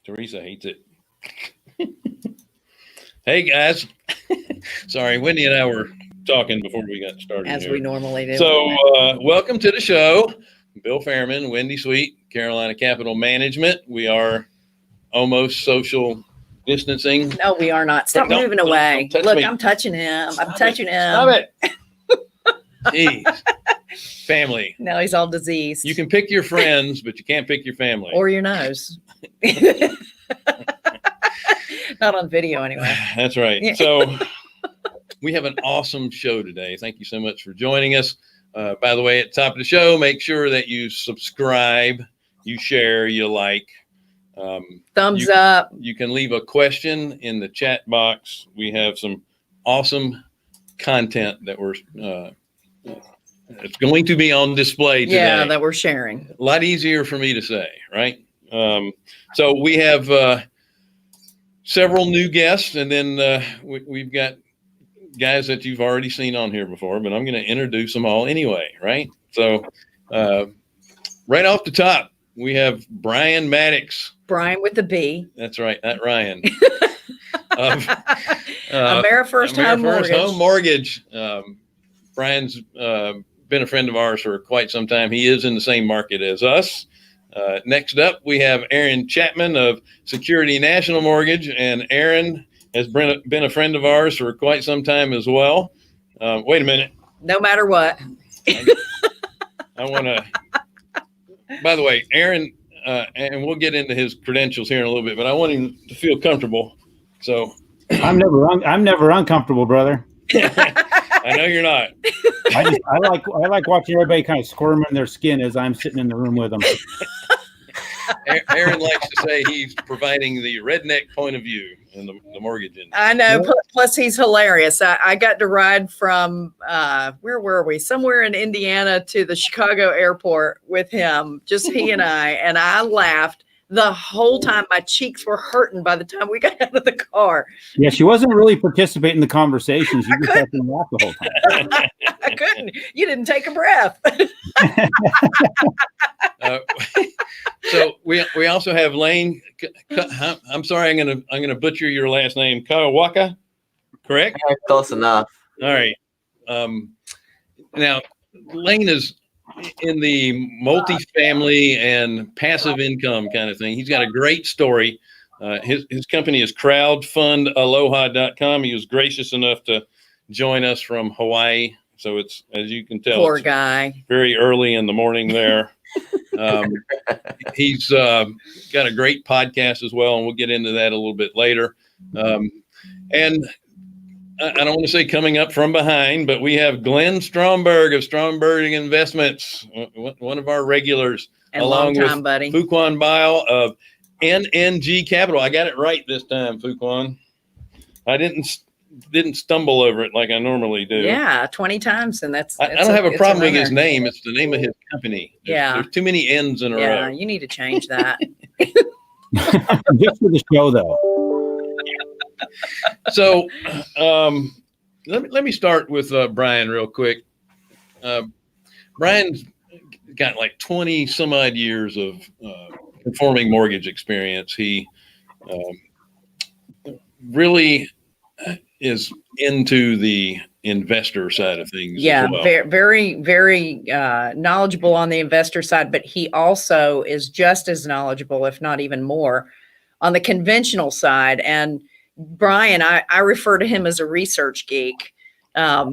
Teresa hates it. Hey, guys. Sorry, Wendy and I were talking before we got started. As we normally do. So welcome to the show. Bill Fairman, Wendy Sweet, Carolina Capital Management. We are almost social distancing. No, we are not. Stop moving away. Don't Look, me. I'm touching him. Stop I'm touching him. Stop it. Jeez. Family. No, he's all diseased. You can pick your friends, but you can't pick your family. Or your nose. Not on video anyway. That's right. So we have an awesome show today. Thank you so much for joining us. By the way, at the top of the show, make sure that you subscribe, you share, you like. Thumbs up. You can leave a question in the chat box. We have some awesome content that it's going to be on display today. Yeah, that we're sharing. A lot easier for me to say, right? So we have several new guests, and then we've got guys that you've already seen on here before, but I'm going to introduce them all anyway, right? So right off the top, we have Bryan Maddex. Bryan with the B. That's right, not Ryan. Amerifirst Home Mortgage. Bryan's been a friend of ours for quite some time. He is in the same market as us. Next up, we have Aaron Chapman of Security National Mortgage, and Aaron has been a friend of ours for quite some time as well. Wait a minute. No matter what. I want to, by the way, Aaron, and we'll get into his credentials here in a little bit, but I want him to feel comfortable. So I'm never uncomfortable, brother. I know you're not. I like watching everybody kind of squirm in their skin as I'm sitting in the room with them. Aaron likes to say he's providing the redneck point of view in the mortgage industry. I know. Plus, he's hilarious. I got to ride from where were we? Somewhere in Indiana to the Chicago airport with him, just he and I laughed the whole time. My cheeks were hurting by the time we got out of the car. Yeah, she wasn't really participating in the conversations. You just had to laugh the whole time. I couldn't. You didn't take a breath. So we also have Lane. I'm sorry, I'm gonna butcher your last name. Kawaoka, correct? Close enough. All right. Now Lane is in the multifamily and passive income kind of thing. He's got a great story. His company is crowdfundaloha.com. He was gracious enough to join us from Hawaii. So it's, as you can tell, Poor guy. Very early in the morning there. He's got a great podcast as well, and we'll get into that a little bit later. And I don't want to say coming up from behind, but we have Glenn Stromberg of Stromberg Investments, one of our regulars, And along with long-time buddy. Fuquan Bile of NNG Capital. I got it right this time, Fuquan. I didn't stumble over it like I normally do. Yeah, 20 times, and that's I don't have a problem with his name. It's the name of his company. There's too many N's in a row. Yeah, you need to change that. Just for the show, though. So let me start with Bryan real quick. Bryan's got like 20 some odd years of performing mortgage experience. He really is into the investor side of things. Yeah, as well. very, very knowledgeable on the investor side, but he also is just as knowledgeable, if not even more, on the conventional side. And Bryan, I refer to him as a research geek. I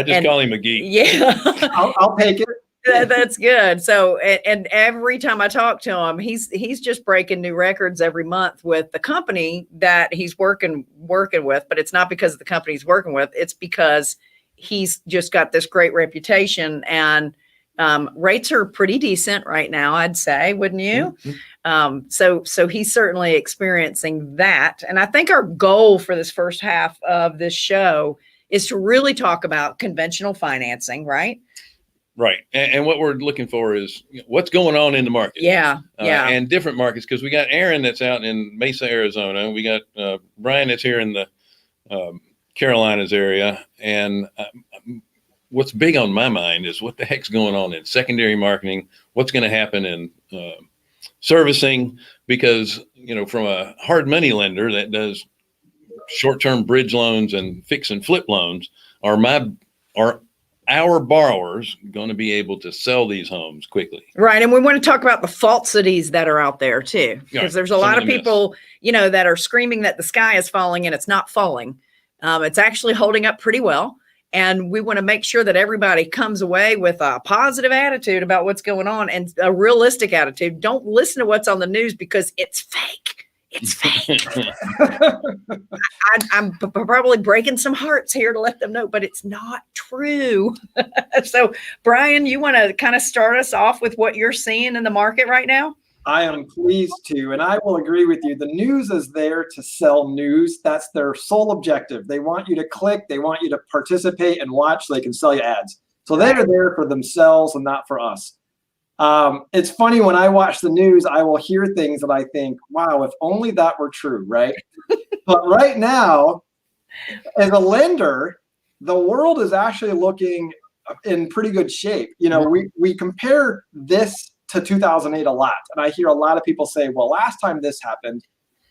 just call him a geek. Yeah. I'll take it. That's good. So, and every time I talk to him, he's just breaking new records every month with the company that he's working with. But it's not because of the company he's working with. It's because he's just got this great reputation, and rates are pretty decent right now, I'd say, wouldn't you? Mm-hmm. So he's certainly experiencing that. And I think our goal for this first half of this show is to really talk about conventional financing, right? Right. And what we're looking for is what's going on in the market. Yeah. And different markets, because we got Aaron that's out in Mesa, Arizona. We got Bryan that's here in the Carolinas area. And what's big on my mind is what the heck's going on in secondary marketing, what's going to happen in servicing, because from a hard money lender that does short-term bridge loans and fix and flip loans, are our borrowers going to be able to sell these homes quickly? Right. And we want to talk about the falsities that are out there too, because there's a lot of people, that are screaming that the sky is falling and it's not falling. It's actually holding up pretty well. And we want to make sure that everybody comes away with a positive attitude about what's going on and a realistic attitude. Don't listen to what's on the news because it's fake. It's fake. I'm probably breaking some hearts here to let them know, but it's not true. So, Bryan, you want to kind of start us off with what you're seeing in the market right now? I am pleased to, and I will agree with you. The news is there to sell news. That's their sole objective. They want you to click. They want you to participate and watch so they can sell you ads. So they're there for themselves and not for us. It's funny, when I watch the news, I will hear things that I think, wow, if only that were true, right? But right now, as a lender, the world is actually looking in pretty good shape. We compare this to 2008 a lot. And I hear a lot of people say, well, last time this happened.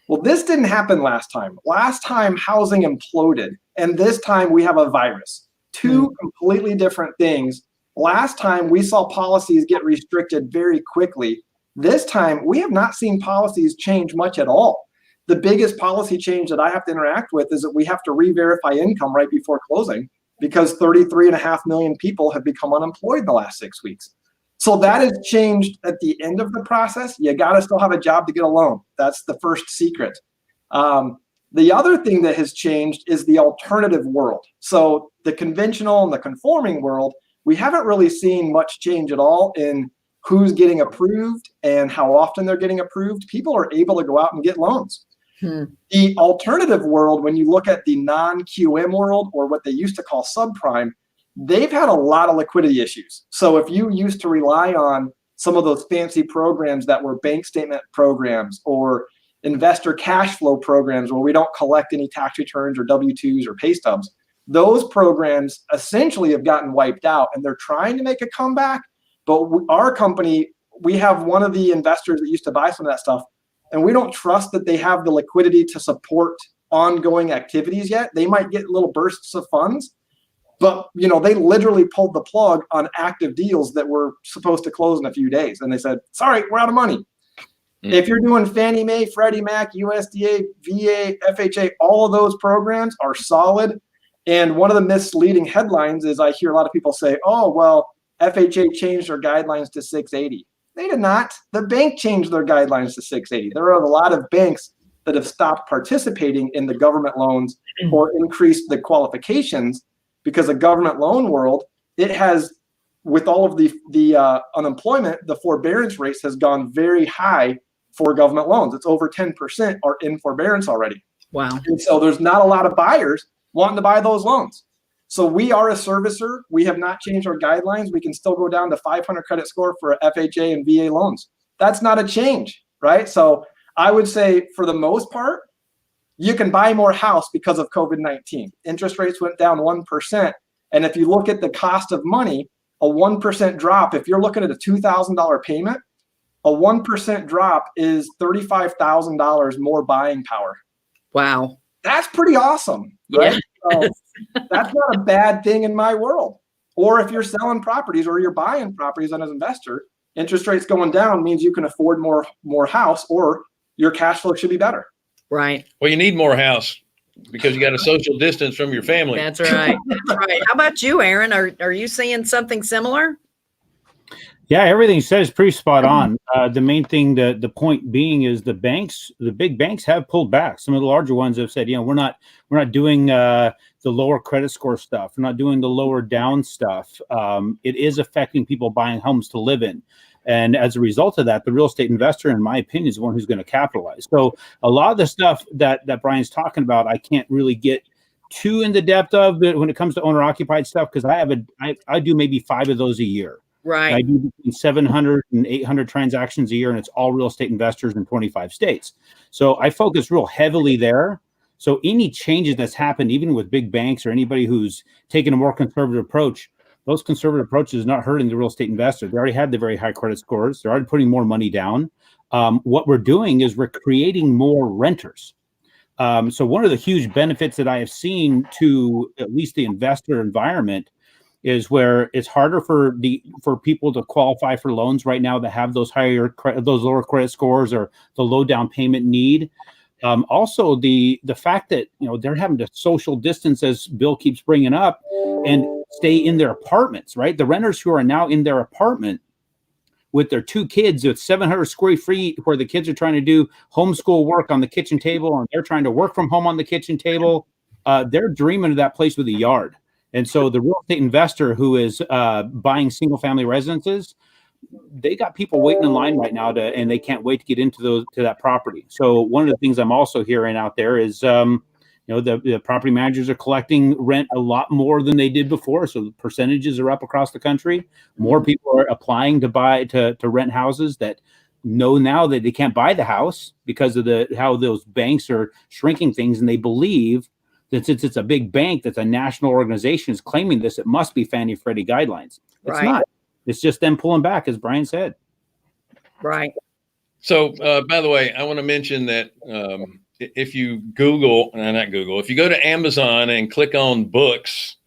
Well, this didn't happen last time. Last time housing imploded. And this time we have a virus. Two completely different things. Last time we saw policies get restricted very quickly. This time we have not seen policies change much at all. The biggest policy change that I have to interact with is that we have to re-verify income right before closing because 33.5 million people have become unemployed in the last 6 weeks. So that has changed at the end of the process. You got to still have a job to get a loan. That's the first secret. The other thing that has changed is the alternative world. So the conventional and the conforming world, we haven't really seen much change at all in who's getting approved and how often they're getting approved. People are able to go out and get loans. The alternative world, when you look at the non-QM world, or what they used to call subprime, they've had a lot of liquidity issues. So if you used to rely on some of those fancy programs that were bank statement programs or investor cash flow programs where we don't collect any tax returns or W-2s or pay stubs, those programs essentially have gotten wiped out and they're trying to make a comeback. But our company, we have one of the investors that used to buy some of that stuff, and we don't trust that they have the liquidity to support ongoing activities yet. They might get little bursts of funds, but they literally pulled the plug on active deals that were supposed to close in a few days. And they said, sorry, we're out of money. If you're doing Fannie Mae, Freddie Mac, USDA, VA, FHA, all of those programs are solid. And one of the misleading headlines is I hear a lot of people say, oh, well, FHA changed their guidelines to 680. They did not. The bank changed their guidelines to 680. There are a lot of banks that have stopped participating in the government loans or increased the qualifications because the government loan world, it has, with all of the unemployment, the forbearance rates has gone very high for government loans. It's over 10% are in forbearance already. Wow. And so there's not a lot of buyers wanting to buy those loans. So we are a servicer. We have not changed our guidelines. We can still go down to 500 credit score for FHA and VA loans. That's not a change, right? So I would say for the most part, you can buy more house because of COVID-19. Interest rates went down 1%. And if you look at the cost of money, a 1% drop, if you're looking at a $2,000 payment, a 1% drop is $35,000 more buying power. Wow. That's pretty awesome, right? Yeah. So that's not a bad thing in my world. Or if you're selling properties or you're buying properties as an investor, interest rates going down means you can afford more house, or your cash flow should be better. Right. Well, you need more house because you got a social distance from your family. That's right. That's right. How about you, Aaron? Are you seeing something similar? Yeah, everything you said is pretty spot on. The main thing, the point being, is the big banks have pulled back. Some of the larger ones have said, we're not doing the lower credit score stuff. We're not doing the lower down stuff. It is affecting people buying homes to live in. And as a result of that, the real estate investor, in my opinion, is the one who's going to capitalize. So a lot of the stuff that Bryan's talking about, I can't really get too in the depth of it when it comes to owner-occupied stuff, because I do maybe 5 of those a year. Right. I do between 700 and 800 transactions a year, and it's all real estate investors in 25 states. So I focus real heavily there. So any changes that's happened, even with big banks or anybody who's taken a more conservative approach, those conservative approaches are not hurting the real estate investor. They already had the very high credit scores. They're already putting more money down. what we're doing is we're creating more renters. So one of the huge benefits that I have seen to at least the investor environment is where it's harder for people to qualify for loans right now that have those lower credit scores or the low down payment need. Also, the fact that they're having to social distance, as Bill keeps bringing up, and stay in their apartments. Right, the renters who are now in their apartment with their 2 kids, with 700 square feet, where the kids are trying to do homeschool work on the kitchen table, and they're trying to work from home on the kitchen table. They're dreaming of that place with a yard. And so the real estate investor who is buying single family residences, they got people waiting in line right now and they can't wait to get into that property. So one of the things I'm also hearing out there is, the property managers are collecting rent a lot more than they did before. So the percentages are up across the country. More people are applying to rent houses that know now that they can't buy the house because of how those banks are shrinking things, and they believe that since it's a big bank that's a national organization is claiming this, it must be Fannie Freddie guidelines. It's not. It's just them pulling back, as Bryan said. Right. So, by the way, I want to mention that if you if you go to Amazon and click on books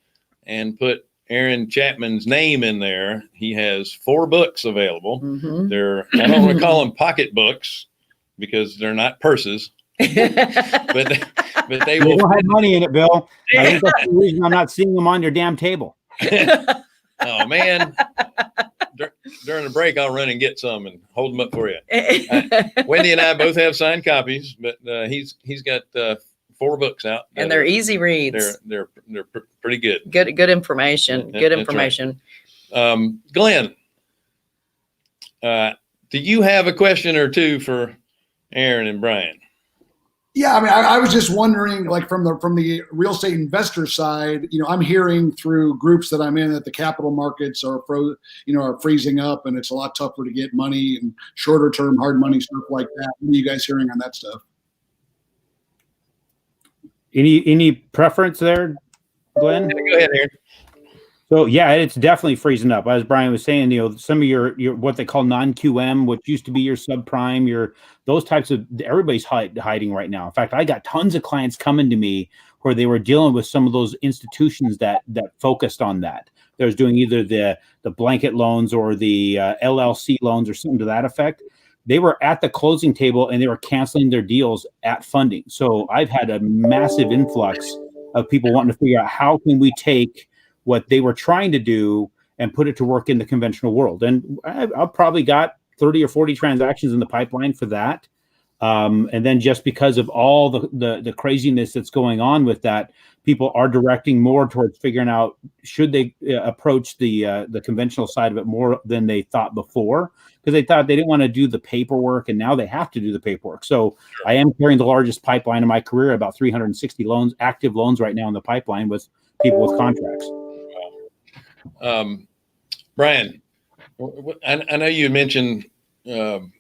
and put Aaron Chapman's name in there, he has 4 books available. Mm-hmm. I don't want to call them pocket books because they're not purses. but they will. Don't have money in it, Bill. I think that's the reason I'm not seeing them on your damn table. Oh man! During the break, I'll run and get some and hold them up for you. Wendy and I both have signed copies, but he's got 4 books out, and they're easy reads. They're pretty good. Good information. Good information. Right. Glenn, do you have a question or two for Aaron and Bryan? Yeah, I mean, I was just wondering, like from the real estate investor side, I'm hearing through groups that I'm in that the capital markets are freezing up, and it's a lot tougher to get money and shorter term hard money stuff like that. What are you guys hearing on that stuff? Any preference there, Glenn? Go ahead, Aaron. So yeah, it's definitely freezing up. As Bryan was saying, some of your what they call non-QM, which used to be your subprime, those types of, everybody's hiding right now. In fact, I got tons of clients coming to me where they were dealing with some of those institutions that focused on that. They was doing either the blanket loans or the LLC loans or something to that effect. They were at the closing table and they were canceling their deals at funding. So I've had a massive influx of people wanting to figure out how can we take what they were trying to do and put it to work in the conventional world. And I've probably got 30 or 40 transactions in the pipeline for that. And then just because of all the craziness that's going on with that, people are directing more towards figuring out, should they approach the conventional side of it more than they thought before, because they thought they didn't want to do the paperwork, and now they have to do the paperwork. So sure. I am carrying the largest pipeline in my career, about 360 loans, active loans right now in the pipeline with people with contracts. Bryan, I know you mentioned, the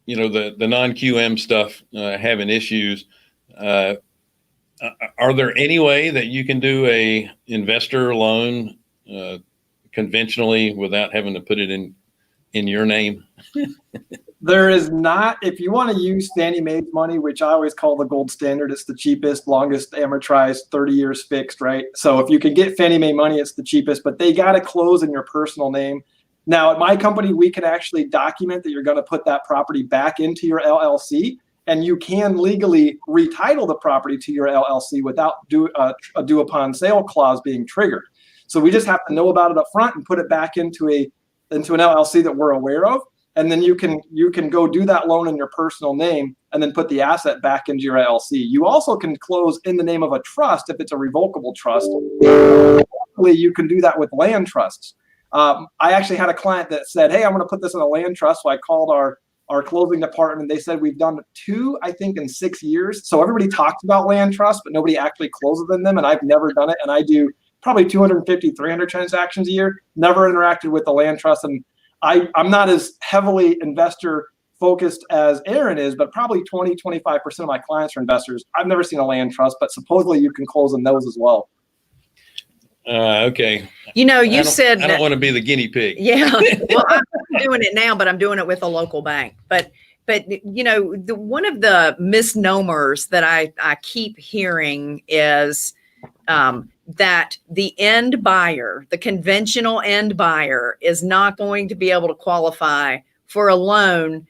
non-QM stuff having issues. Are there any way that you can do a investor loan conventionally without having to put it in your name? There is not. If you want to use Fannie Mae's money, which I always call the gold standard, it's the cheapest, longest amortized, 30 years fixed, right? So if you can get Fannie Mae money, it's the cheapest, but they got to close in your personal name. Now, at my company, we can actually document that you're going to put that property back into your LLC, and you can legally retitle the property to your LLC without a due upon sale clause being triggered. So we just have to know about it up front and put it back into an LLC that we're aware of. And then you can go do that loan in your personal name and then put the asset back into your LLC. You also can close in the name of a trust if it's a revocable trust. You can do that with land trusts. I actually had a client that said, hey, I'm going to put this in a land trust. So I called our closing department, and they said we've done 2, I think, in 6 years. So everybody talks about land trusts, but nobody actually closes in them. And I've never done it. And I do probably 250, 300 transactions a year, never interacted with the land trust. And I'm not as heavily investor focused as Aaron is, but probably 20-25% of my clients are investors. I've never seen a land trust, but supposedly you can close in those as well. Okay. You said I don't want to be the guinea pig. Yeah. Well, I'm doing it now, but I'm doing it with a local bank. But But one of the misnomers that I keep hearing is that the end buyer, the conventional end buyer, is not going to be able to qualify for a loan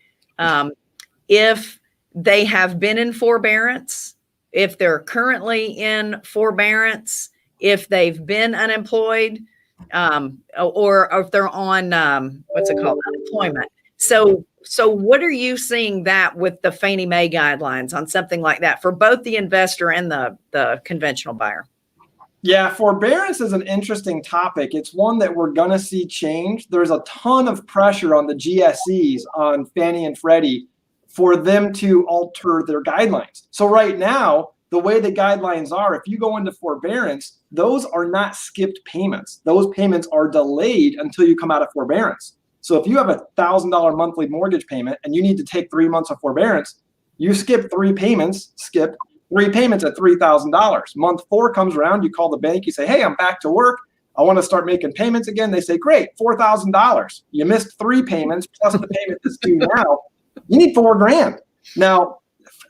if they have been in forbearance, if they're currently in forbearance, if they've been unemployed, or if they're on unemployment. So what are you seeing that with the Fannie Mae guidelines on something like that for both the investor and the conventional buyer? Yeah, forbearance is an interesting topic. It's one that we're going to see change. There's a ton of pressure on the GSEs, on Fannie and Freddie, for them to alter their guidelines. So right now, the way the guidelines are, if you go into forbearance, those are not skipped payments. Those payments are delayed until you come out of forbearance. So if you have a $1,000 monthly mortgage payment and you need to take 3 months of forbearance, you skip 3 payments at $3,000. Month 4 comes around, you call the bank, you say, hey, I'm back to work. I want to start making payments again. They say, great, $4,000. You missed 3 payments plus the payment that's due now. You need $4,000. Now,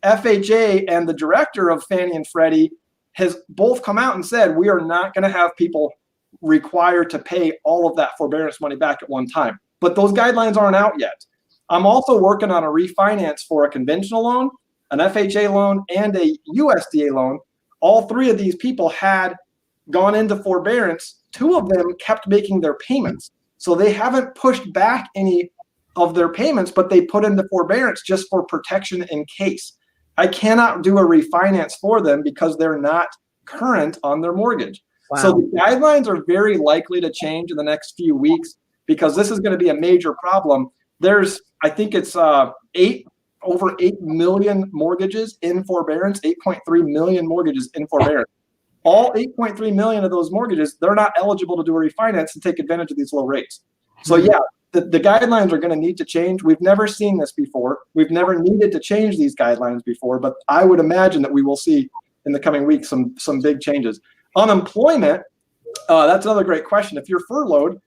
FHA and the director of Fannie and Freddie has both come out and said, we are not going to have people required to pay all of that forbearance money back at one time. But those guidelines aren't out yet. I'm also working on a refinance for a conventional loan, an FHA loan, and a USDA loan. All 3 of these people had gone into forbearance. 2 of them kept making their payments. So they haven't pushed back any of their payments, but they put into forbearance just for protection in case. I cannot do a refinance for them because they're not current on their mortgage. Wow. So the guidelines are very likely to change in the next few weeks because this is going to be a major problem. There's, I think it's over 8 million mortgages in forbearance, 8.3 million mortgages in forbearance. All 8.3 million of those mortgages, they're not eligible to do a refinance and take advantage of these low rates. So yeah, the guidelines are going to need to change. We've never seen this before. We've never needed to change these guidelines before, but I would imagine that we will see in the coming weeks some big changes. Unemployment, that's another great question. If you're furloughed,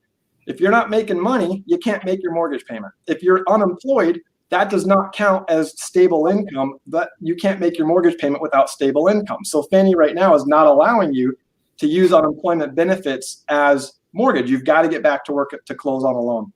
if you're not making money, you can't make your mortgage payment. If you're unemployed, that does not count as stable income, but you can't make your mortgage payment without stable income. So Fannie right now is not allowing you to use unemployment benefits as mortgage. You've got to get back to work to close on a loan.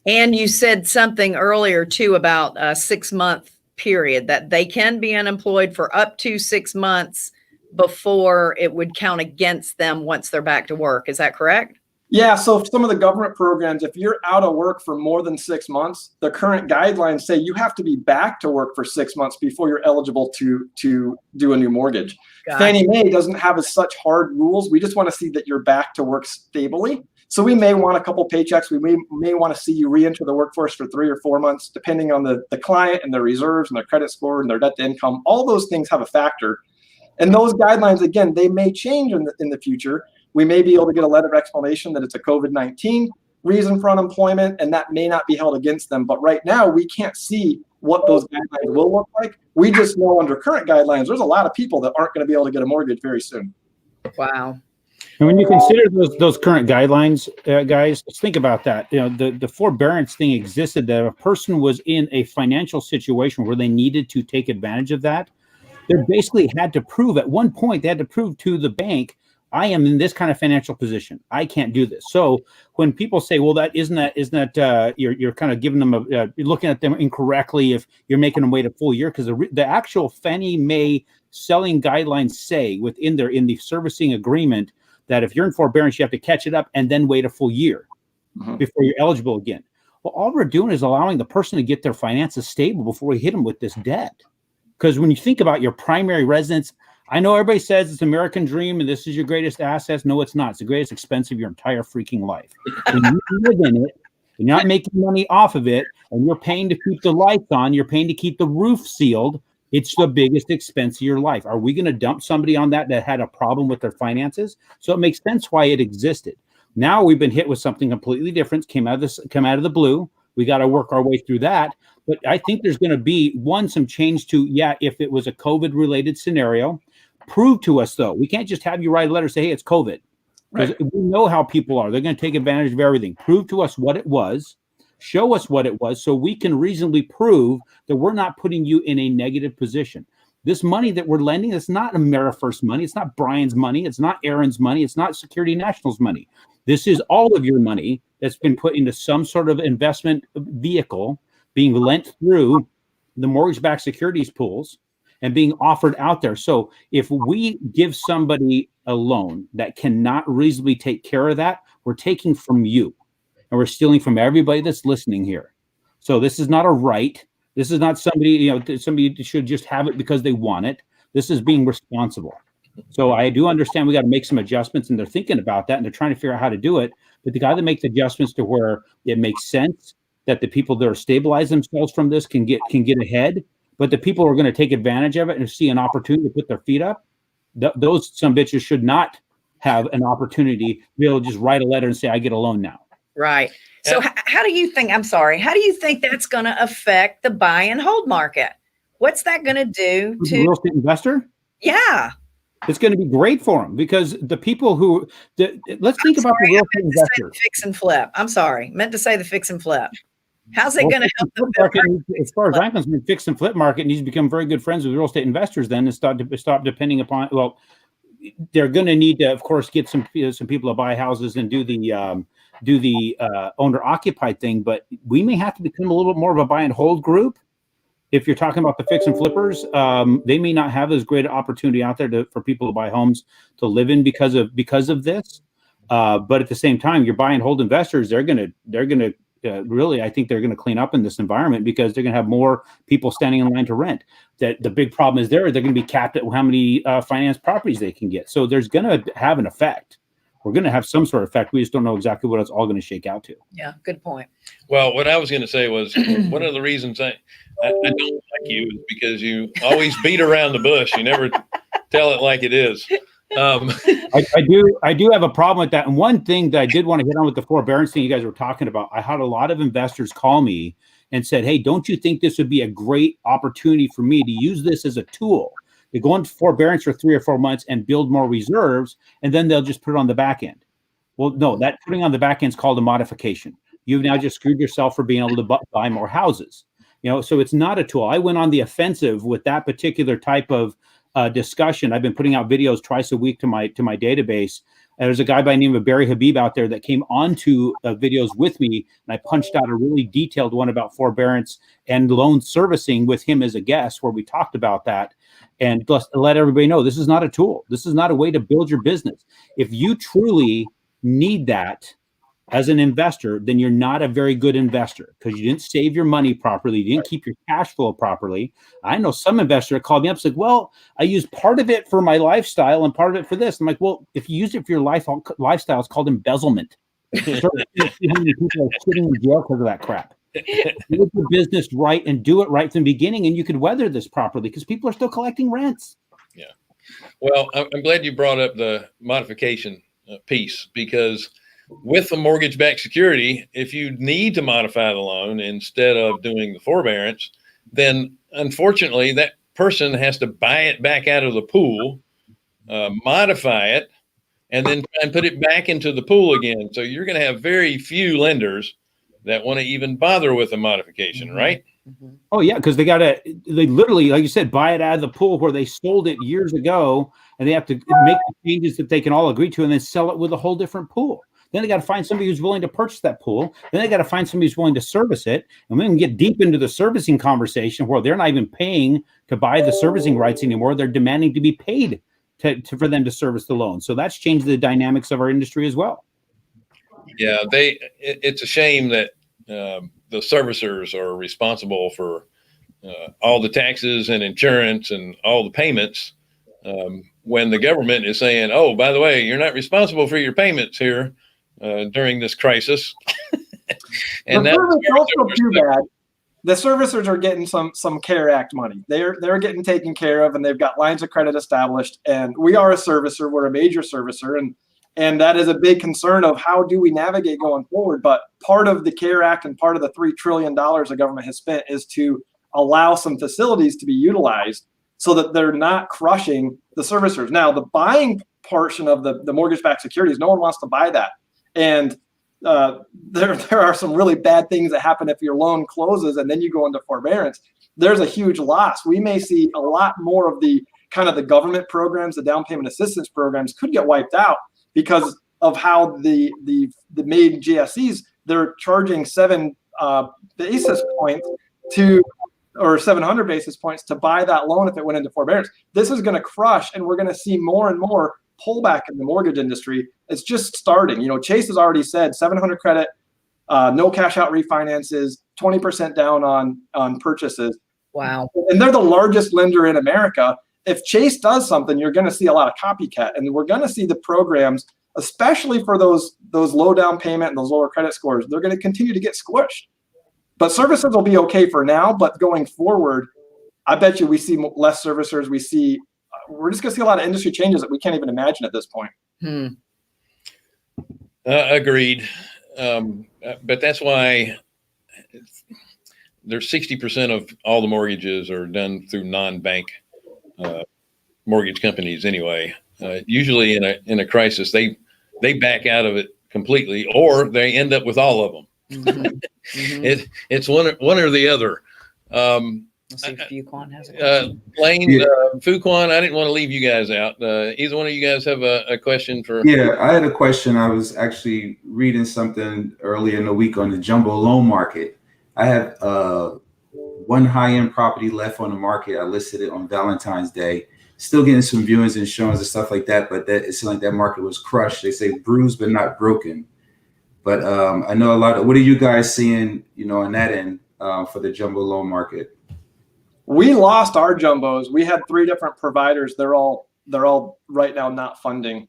And you said something earlier too about a 6-month period that they can be unemployed for up to 6 months before it would count against them once they're back to work. Is that correct? Yeah, so some of the government programs, if you're out of work for more than 6 months, the current guidelines say you have to be back to work for 6 months before you're eligible to do a new mortgage. Fannie Mae doesn't have as such hard rules. We just want to see that you're back to work stably. So we may want a couple paychecks. We may want to see you re-enter the workforce for 3 or 4 months, depending on the client and their reserves and their credit score and their debt to income. All those things have a factor. And those guidelines, again, they may change in the future. We may be able to get a letter of explanation that it's a COVID-19 reason for unemployment, and that may not be held against them. But right now, we can't see what those guidelines will look like. We just know under current guidelines, there's a lot of people that aren't going to be able to get a mortgage very soon. Wow. And when you consider those current guidelines, guys, let's think about that. You know, the forbearance thing existed that if a person was in a financial situation where they needed to take advantage of that, they basically had to prove at one point, they had to prove to the bank, I am in this kind of financial position. I can't do this. So when people say, well, isn't that you're kind of giving them you're looking at them incorrectly if you're making them wait a full year, because the actual Fannie Mae selling guidelines say in the servicing agreement that if you're in forbearance, you have to catch it up and then wait a full year before you're eligible again. Well, all we're doing is allowing the person to get their finances stable before we hit them with this debt. Because when you think about your primary residence, I know everybody says it's American dream and this is your greatest assets. No, it's not. It's the greatest expense of your entire freaking life. When you live in it, you're not making money off of it, and you're paying to keep the lights on, you're paying to keep the roof sealed. It's the biggest expense of your life. Are we going to dump somebody on that had a problem with their finances? So it makes sense why it existed. Now we've been hit with something completely different. Came out of the blue. We got to work our way through that. But I think there's going to be some change to, if it was a COVID-related scenario, prove to us, though. We can't just have you write a letter say, hey, it's COVID. Because we know how people are. They're going to take advantage of everything. Prove to us what it was. Show us what it was so we can reasonably prove that we're not putting you in a negative position. This money that we're lending, it's not Amerifirst money. It's not Bryan's money. It's not Aaron's money. It's not Security National's money. This is all of your money that's been put into some sort of investment vehicle being lent through the mortgage-backed securities pools and being offered out there. So if we give somebody a loan that cannot reasonably take care of that, we're taking from you and we're stealing from everybody that's listening here. So this is not a right. This is not somebody, somebody should just have it because they want it. This is being responsible. So I do understand we got to make some adjustments, and they're thinking about that and they're trying to figure out how to do it. But they got to make the adjustments to where it makes sense that the people that are stabilize themselves from this can get ahead. But the people who are going to take advantage of it and see an opportunity to put their feet up, those some bitches should not have an opportunity to be able to just write a letter and say, I get a loan now. Right. So how do you think, how do you think that's going to affect the buy and hold market? What's that going to do to the real estate investor? Yeah. It's going to be great for them because the people who, let's think about the real estate investor. Fix and flip. I'm sorry. Meant to say the fix and flip. How's it going to help the market? As far as I'm concerned, fix and flip market needs to become very good friends with real estate investors then and stop depending upon, well, they're going to need to, of course, get some people to buy houses and do the owner occupied thing, but we may have to become a little bit more of a buy and hold group. If you're talking about the fix and flippers, they may not have as great an opportunity out there for people to buy homes to live in because of this. But at the same time, your buy and hold investors, they're gonna really, I think they're going to clean up in this environment because they're going to have more people standing in line to rent. That the big problem is they're going to be capped at how many finance properties they can get. So there's going to have an effect. We're going to have some sort of effect. We just don't know exactly what it's all going to shake out to. Yeah, good point. Well, what I was going to say was one of the reasons I don't like you is because you always beat around the bush. You never tell it like it is. I do have a problem with that. And one thing that I did want to hit on with the forbearance thing you guys were talking about, I had a lot of investors call me and said, hey, don't you think this would be a great opportunity for me to use this as a tool? They go into forbearance for 3 or 4 months and build more reserves, and then they'll just put it on the back end. Well, no, that putting on the back end is called a modification. You've now just screwed yourself for being able to buy more houses. So it's not a tool. I went on the offensive with that particular type of discussion. I've been putting out videos twice a week to my database. And there's a guy by the name of Barry Habib out there that came onto videos with me, and I punched out a really detailed one about forbearance and loan servicing with him as a guest, where we talked about that and let everybody know this is not a tool. This is not a way to build your business. If you truly need that as an investor, then you're not a very good investor because you didn't save your money properly. You didn't keep your cash flow properly. I know some investor called me up and said, well, I use part of it for my lifestyle and part of it for this. I'm like, well, if you use it for your lifestyle, it's called embezzlement. People are sitting in jail because of that crap. Do your business right and do it right from the beginning, and you could weather this properly because people are still collecting rents. Yeah. Well, I'm glad you brought up the modification piece because with the mortgage-backed security, if you need to modify the loan instead of doing the forbearance, then unfortunately that person has to buy it back out of the pool, modify it, and then try and put it back into the pool again. So you're going to have very few lenders that want to even bother with a modification, right? Mm-hmm. Oh yeah, because they literally, like you said, buy it out of the pool where they sold it years ago, and they have to make the changes that they can all agree to, and then sell it with a whole different pool. Then they got to find somebody who's willing to purchase that pool. Then they got to find somebody who's willing to service it, and we can get deep into the servicing conversation where they're not even paying to buy the servicing rights anymore. They're demanding to be paid for them to service the loan. So that's changed the dynamics of our industry as well. Yeah, it's a shame that the servicers are responsible for all the taxes and insurance and all the payments when the government is saying, oh, by the way, you're not responsible for your payments here during this crisis. And that's also too bad. The servicers are getting some CARE Act money. They're getting taken care of, and they've got lines of credit established. And we are a servicer. We're a major servicer, and that is a big concern of how do we navigate going forward. But part of the CARE Act and part of the $3 trillion the government has spent is to allow some facilities to be utilized so that they're not crushing the servicers. Now, the buying portion of the mortgage-backed securities, no one wants to buy that. And there are some really bad things that happen if your loan closes and then you go into forbearance. There's a huge loss. We may see a lot more of the kind of the government programs, the down payment assistance programs could get wiped out because of how the main GSEs, they're charging 7 basis points or 700 basis points to buy that loan if it went into forbearance. This is going to crush, and we're going to see more and more pullback in the mortgage industry. It's just starting. Chase has already said 700 credit, no cash out refinances, 20% down on purchases. Wow. And they're the largest lender in America. If Chase does something, you're going to see a lot of copycat, and we're going to see the programs, especially for those low down payment and those lower credit scores, they're going to continue to get squished. But services will be okay for now, but going forward, I bet you we see less servicers. We're just going to see a lot of industry changes that we can't even imagine at this point. Agreed. But that's why there's 60% of all the mortgages are done through non-bank mortgage companies anyway. Usually in a crisis, they back out of it completely, or they end up with all of them. Mm-hmm. It's one or the other. Let's see if Fuquan has a question. Lane, Fuquan, I didn't want to leave you guys out. Either one of you guys have a question for? Yeah, I had a question. I was actually reading something earlier in the week on the jumbo loan market. I have one high-end property left on the market. I listed it on Valentine's Day. Still getting some viewings and showings and stuff like that, but it seemed like that market was crushed. They say bruised but not broken. But I know what are you guys seeing, on that end for the jumbo loan market? We lost our jumbos. We had 3 different providers. They're all right now not funding.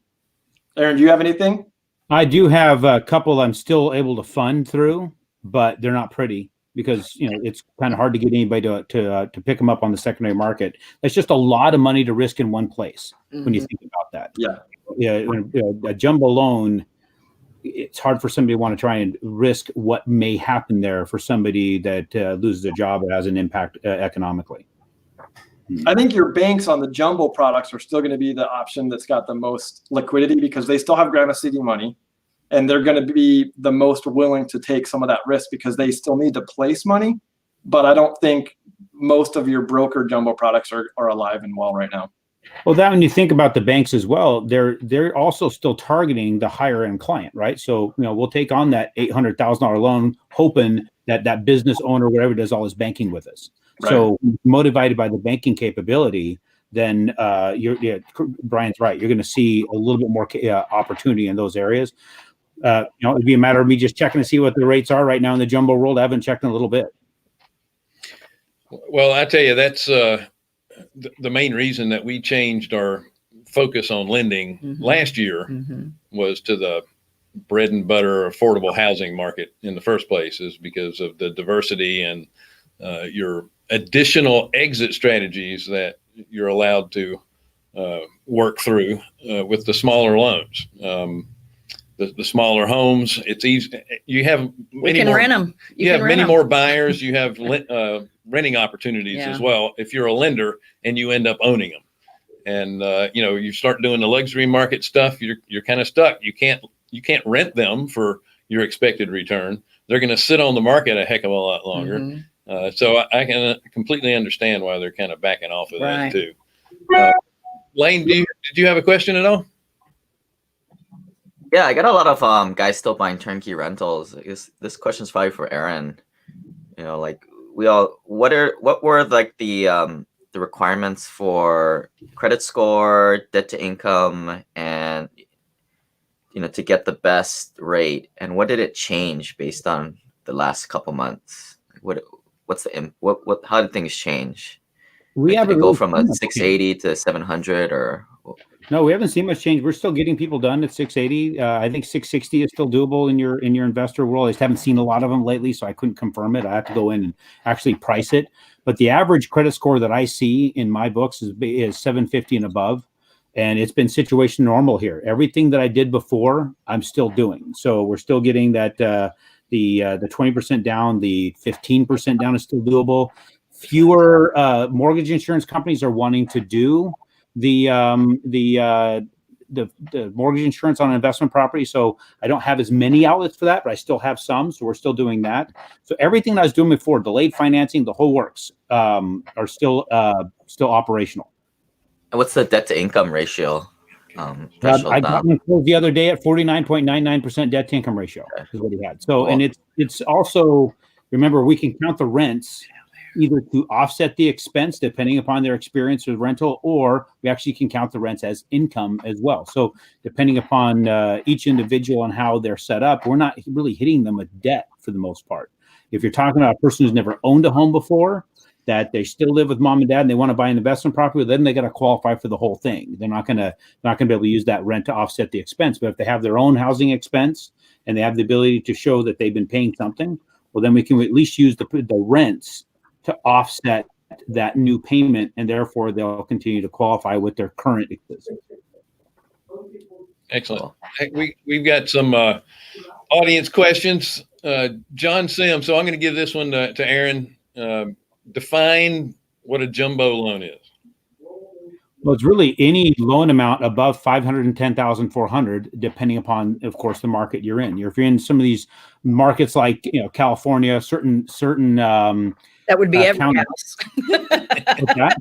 Aaron, do you have anything? I do have a couple I'm still able to fund through, but they're not pretty because it's kind of hard to get anybody to pick them up on the secondary market. That's just a lot of money to risk in one place when you think about that. A jumbo loan, it's hard for somebody to want to try and risk what may happen there for somebody that loses their job or has an impact economically. I think your banks on the jumbo products are still going to be the option that's got the most liquidity because they still have grandma CD money, and they're going to be the most willing to take some of that risk because they still need to place money. But I don't think most of your broker jumbo products are alive and well right now. Well, that when you think about the banks as well, they're also still targeting the higher end client, right? So we'll take on that $800,000 loan, hoping that business owner, whatever, does all his banking with us. Right. So motivated by the banking capability, then Brian's right. You're going to see a little bit more opportunity in those areas. It'd be a matter of me just checking to see what the rates are right now in the jumbo world. I haven't checked in a little bit. Well, I tell you, that's the main reason that we changed our focus on lending last year was to the bread and butter affordable housing market in the first place, is because of the diversity and your additional exit strategies that you're allowed to work through with the smaller loans. The smaller homes, it's easy. You have many more, rent them. You have many more buyers. You have renting opportunities as well if you're a lender and you end up owning them. And you start doing the luxury market stuff, you're kind of stuck. You can't rent them for your expected return. They're going to sit on the market a heck of a lot longer. So I can completely understand why they're kind of backing off of that too. Lane, did you have a question at all? Yeah, I got a lot of guys still buying turnkey rentals. I guess this question is probably for Aaron. What were like the requirements for credit score, debt to income, and to get the best rate, and what did it change based on the last couple months? How did things change? Did it go from a 680 to 700 or? No, we haven't seen much change. We're still getting people done at 680. I think 660 is still doable in your investor world. I just haven't seen a lot of them lately, so I couldn't confirm it. I have to go in and actually price it. But the average credit score that I see in my books is 750 and above, and it's been situation normal here. Everything that I did before, I'm still doing. So we're still getting that the 20% down, the 15% down is still doable. Fewer mortgage insurance companies are wanting to do the the mortgage insurance on an investment property. So I don't have as many outlets for that, but I still have some. So we're still doing that. So everything that I was doing before, delayed financing, the whole works, are still operational. And what's the debt to income ratio? I got one closed the other day at 49.99% debt to income ratio is what he had. So, and it's also, remember, we can count the rents either to offset the expense depending upon their experience with rental, or we actually can count the rents as income as well. So depending upon each individual and how they're set up, we're not really hitting them with debt for the most part. If you're talking about a person who's never owned a home before, that they still live with mom and dad and they want to buy an investment property, then they got to qualify for the whole thing. They're not going to be able to use that rent to offset the expense. But if they have their own housing expense and they have the ability to show that they've been paying something, well, then we can at least use the rents to offset that new payment, and therefore they'll continue to qualify with their current existing. Excellent. Hey, we've got some audience questions. John Sims, so I'm going to give this one to Aaron. Define what a jumbo loan is. Well, it's really any loan amount above $510,400, depending upon, of course, the market you're in. If you're in some of these markets like California, certain that would be every county. house. That?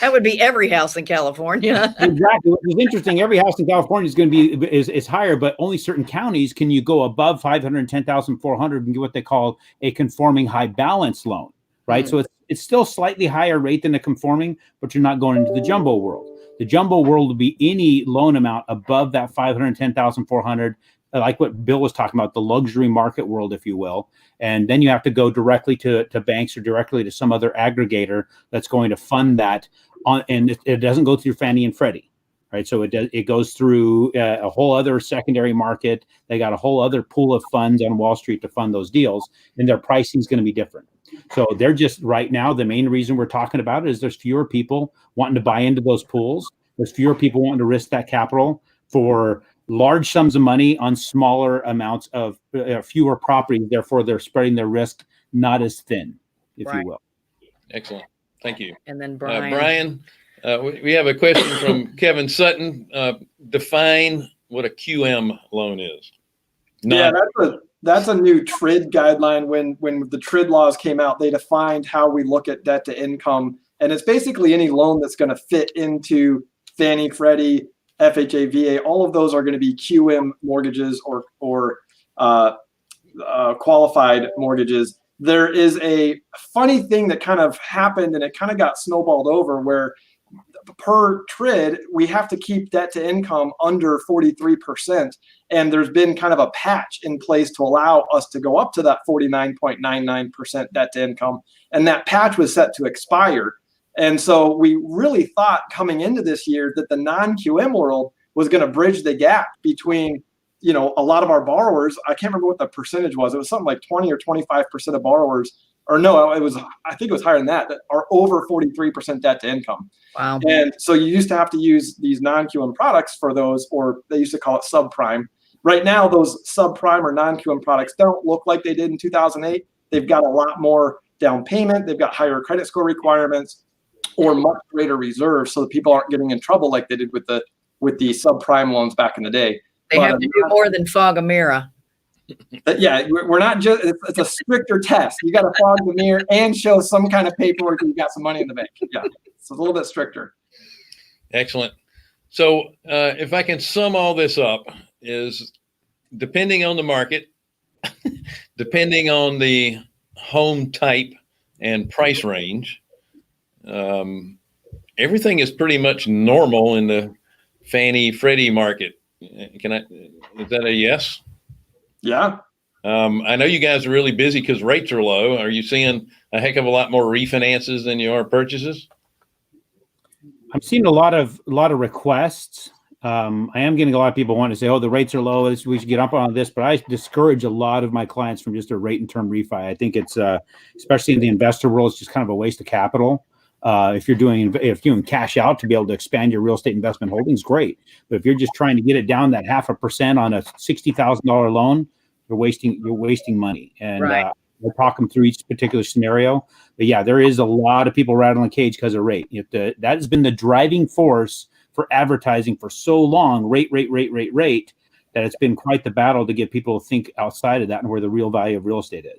That would be every house in California. Exactly. It's interesting. Every house in California is going to be is higher, but only certain counties can you go above $510,400 and get what they call a conforming high balance loan, right? So it's still slightly higher rate than a conforming, but you're not going into the jumbo world. The jumbo world would be any loan amount above that $510,400, like what Bill was talking about, the luxury market world, if you will. And then you have to go directly to banks or directly to some other aggregator that's going to fund that and it doesn't go through Fannie and Freddie, right? So it goes through a whole other secondary market. They got a whole other pool of funds on Wall Street to fund those deals, and their pricing is going to be different. So they're just right now, the main reason we're talking about it is there's fewer people wanting to buy into those pools. There's fewer people wanting to risk that capital for large sums of money on smaller amounts of fewer properties. Therefore, they're spreading their risk not as thin, if you will. Excellent. Thank you. And then Bryan. Bryan, we have a question from Kevin Sutton. Define what a QM loan is. That's a new TRID guideline. When the TRID laws came out, they defined how we look at debt to income. And it's basically any loan that's going to fit into Fannie, Freddie, FHA, VA. All of those are going to be QM mortgages or qualified mortgages. There is a funny thing that kind of happened, and it kind of got snowballed over, where per TRID, we have to keep debt to income under 43%. And there's been kind of a patch in place to allow us to go up to that 49.99% debt to income. And that patch was set to expire. And so we really thought coming into this year that the non-QM world was going to bridge the gap between, a lot of our borrowers. I can't remember what the percentage was. It was something like 20 or 25% of borrowers, or no, I think it was higher than that are over 43% debt to income. Wow. And so you used to have to use these non-QM products for those, or they used to call it subprime. Right now, those subprime or non-QM products don't look like they did in 2008. They've got a lot more down payment. They've got higher credit score requirements or much greater reserves, so that people aren't getting in trouble like they did with the subprime loans back in the day. They have to do more than fog a mirror. Yeah, we're not just, it's a stricter test. You got to fog the mirror and show some kind of paperwork that you got some money in the bank. Yeah, it's a little bit stricter. Excellent. So if I can sum all this up, is depending on the market, depending on the home type and price range, everything is pretty much normal in the Fannie Freddie market. Is that a yes? Yeah. I know you guys are really busy because rates are low. Are you seeing a heck of a lot more refinances than you are purchases? I'm seeing a lot of requests. I am getting a lot of people wanting to say, "Oh, the rates are low. We should get up on this." But I discourage a lot of my clients from just a rate and term refi. I think it's, especially in the investor world, it's just kind of a waste of capital. If you're doing cash out to be able to expand your real estate investment holdings, great. But if you're just trying to get it down that 0.5% on a $60,000 loan, you're wasting money. And right. we'll talk them through each particular scenario. But yeah, there is a lot of people rattling the cage because of rate. That has been the driving force for for advertising for so long, rate, that it's been quite the battle to get people to think outside of that and where the real value of real estate is.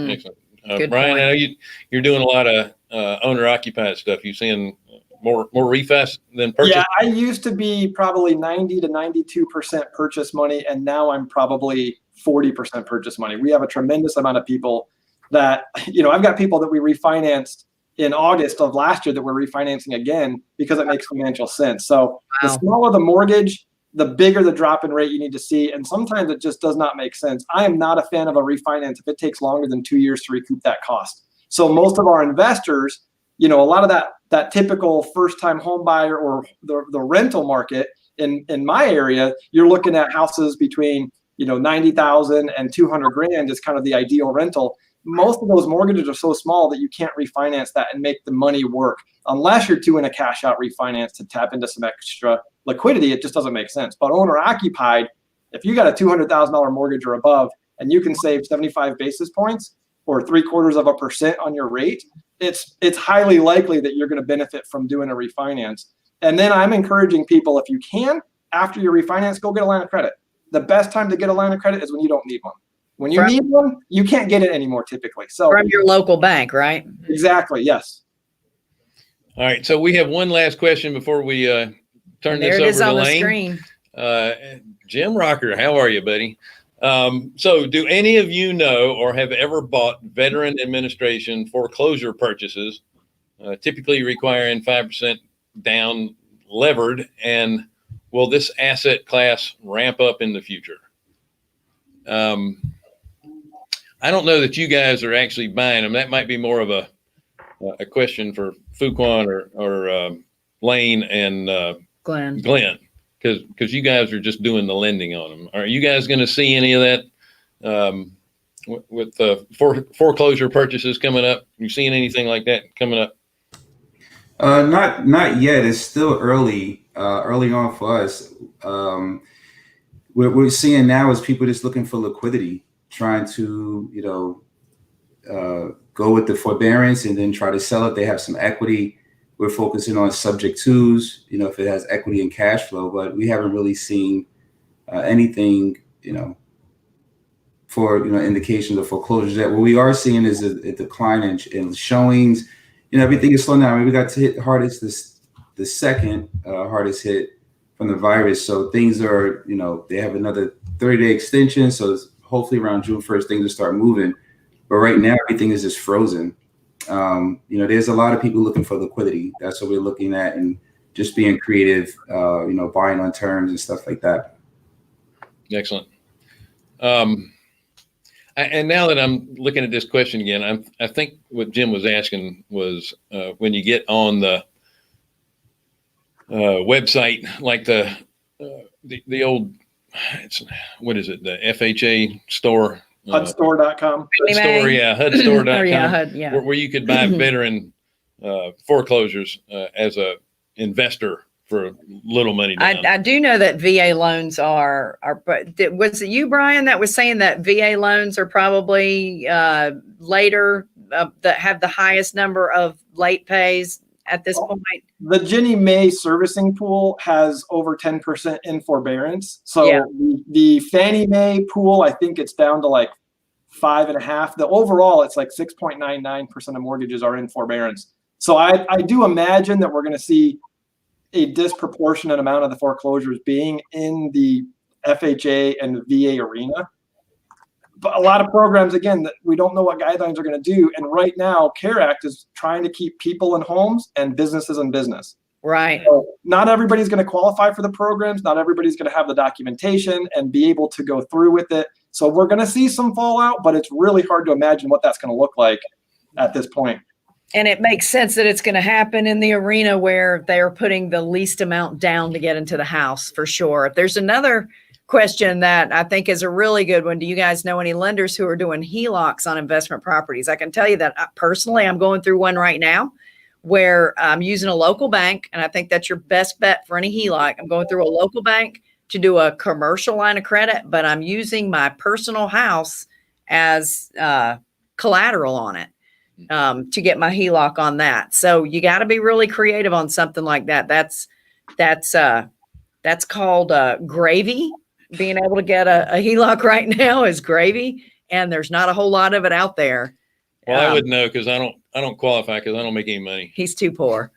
Excellent. Good Brian, point. I know you're doing a lot of owner occupied stuff. You seeing more refis than purchase? Yeah, I used to be probably 90 to 92% purchase money, and now I'm probably 40% purchase money. We have a tremendous amount of people that, I've got people that we refinanced in August of last year that we're refinancing again because it makes financial sense. So the smaller the mortgage, the bigger the drop in rate you need to see. And sometimes it just does not make sense. I am not a fan of a refinance if it takes longer than 2 years to recoup that cost. So most of our investors, a lot of that typical first-time home buyer or the rental market in my area, you're looking at houses between, $90,000 and $200,000 is kind of the ideal rental. Most of those mortgages are so small that you can't refinance that and make the money work unless you're doing a cash out refinance to tap into some extra liquidity. It just doesn't make sense. But owner occupied, if you got a $200,000 mortgage or above and you can save 75 basis points or 0.75% on your rate, it's highly likely that you're going to benefit from doing a refinance. And then I'm encouraging people, if you can, after your refinance, go get a line of credit. The best time to get a line of credit is when you don't need one. When you need one, you can't get it anymore typically. So from your local bank, right? Exactly. Yes. All right. So we have one last question before we turn this over to Lane. Jim Rocker, how are you, buddy? So do any of you know or have ever bought veteran administration foreclosure purchases, typically requiring 5% down levered? And will this asset class ramp up in the future? I don't know that you guys are actually buying them. That might be more of a question for Fuquan or Lane and Glenn, because you guys are just doing the lending on them. Are you guys going to see any of that with the foreclosure purchases coming up? You seeing anything like that coming up? Not yet. It's still early on for us. What we're seeing now is people just looking for liquidity, trying to, go with the forbearance and then try to sell it. They have some equity. We're focusing on subject twos, if it has equity and cash flow, but we haven't really seen anything, for, indications of foreclosures yet. What we are seeing is a decline in showings. Everything is slowing down. I mean, we got to hit hardest the second hardest hit from the virus. So things are, they have another 30-day extension. So hopefully around June 1st, things will start moving. But right now, everything is just frozen. There's a lot of people looking for liquidity. That's what we're looking at, and just being creative, buying on terms and stuff like that. Excellent. And now that I'm looking at this question again, I think what Jim was asking was when you get on the website, like the old, what is it? The FHA store. HUDstore.com. HUDstore.com. Where you could buy veteran foreclosures as a investor for little money down. I do know that VA loans are, but was it you, Brian, that was saying that VA loans are probably later that have the highest number of late pays at this point? The Ginnie Mae servicing pool has over 10% in forbearance. So the Fannie Mae pool, I think it's down to like 5.5. The overall, it's like 6.99% of mortgages are in forbearance. So I do imagine that we're going to see a disproportionate amount of the foreclosures being in the FHA and the VA arena. But a lot of programs, again, that we don't know what guidelines are going to do. And right now, CARE Act is trying to keep people in homes and businesses in business. Right. So not everybody's going to qualify for the programs. Not everybody's going to have the documentation and be able to go through with it. So we're going to see some fallout, but it's really hard to imagine what that's going to look like at this point. And it makes sense that it's going to happen in the arena where they're putting the least amount down to get into the house, for sure. There's another question that I think is a really good one. Do you guys know any lenders who are doing HELOCs on investment properties? I can tell you that personally, I'm going through one right now where I'm using a local bank, and I think that's your best bet for any HELOC. I'm going through a local bank to do a commercial line of credit, but I'm using my personal house as collateral on it to get my HELOC on that. So you got to be really creative on something like that. That's That's called gravy. Being able to get a HELOC right now is gravy, and there's not a whole lot of it out there. Well, I wouldn't know because I don't qualify because I don't make any money. He's too poor.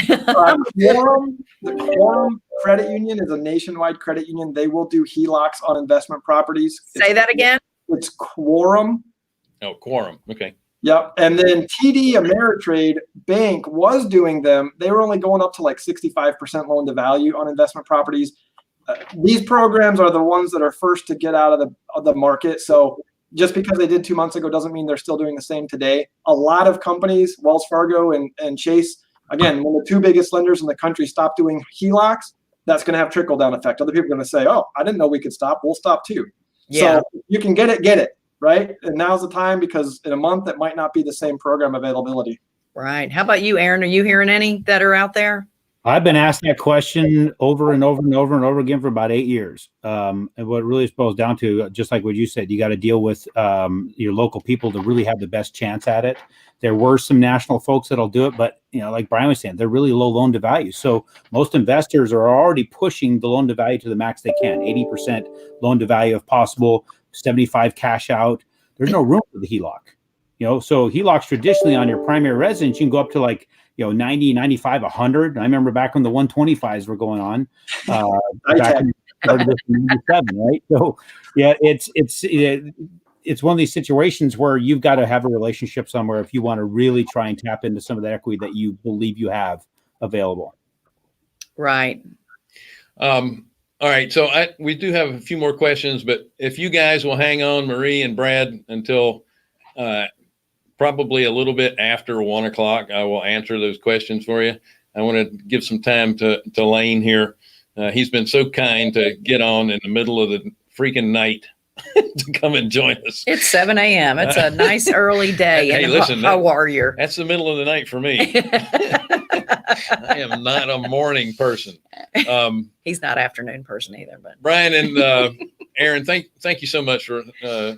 Quorum, the Quorum Credit Union is a nationwide credit union. They will do HELOCs on investment properties. Say that again. It's Quorum. Oh, Quorum. Okay. Yep. And then TD Ameritrade Bank was doing them. They were only going up to like 65% loan to value on investment properties. These programs are the ones that are first to get out of the market. So just because they did 2 months ago doesn't mean they're still doing the same today. A lot of companies, Wells Fargo and Chase, again, when the two biggest lenders in the country stop doing HELOCs, that's going to have trickle down effect. Other people are going to say, oh, I didn't know we could stop. We'll stop too. Yeah. So you can get it, right? And now's the time because in a month, it might not be the same program availability. Right. How about you, Aaron? Are you hearing any that are out there? I've been asked that question over and over and over and over again for about 8 years. And what it really boils down to, just like what you said, you got to deal with your local people to really have the best chance at it. There were some national folks that'll do it, but like Bryan was saying, they're really low loan to value. So most investors are already pushing the loan to value to the max they can. 80% loan to value if possible, 75 cash out. There's no room for the HELOC. So HELOCs traditionally on your primary residence, you can go up to like 90, 95, 100. I remember back when the 125s were going on. Back in 97, right? So yeah, it's one of these situations where you've got to have a relationship somewhere if you want to really try and tap into some of the equity that you believe you have available. Right. All right. So we do have a few more questions, but if you guys will hang on, Marie and Brad, until probably a little bit after 1 o'clock, I will answer those questions for you. I want to give some time to Lane here. He's been so kind to get on in the middle of the freaking night to come and join us. It's 7 a.m. It's a nice early day. Hey, and listen, a warrior. That's the middle of the night for me. I am not a morning person. He's not afternoon person either. But Bryan and Aaron, thank you so much for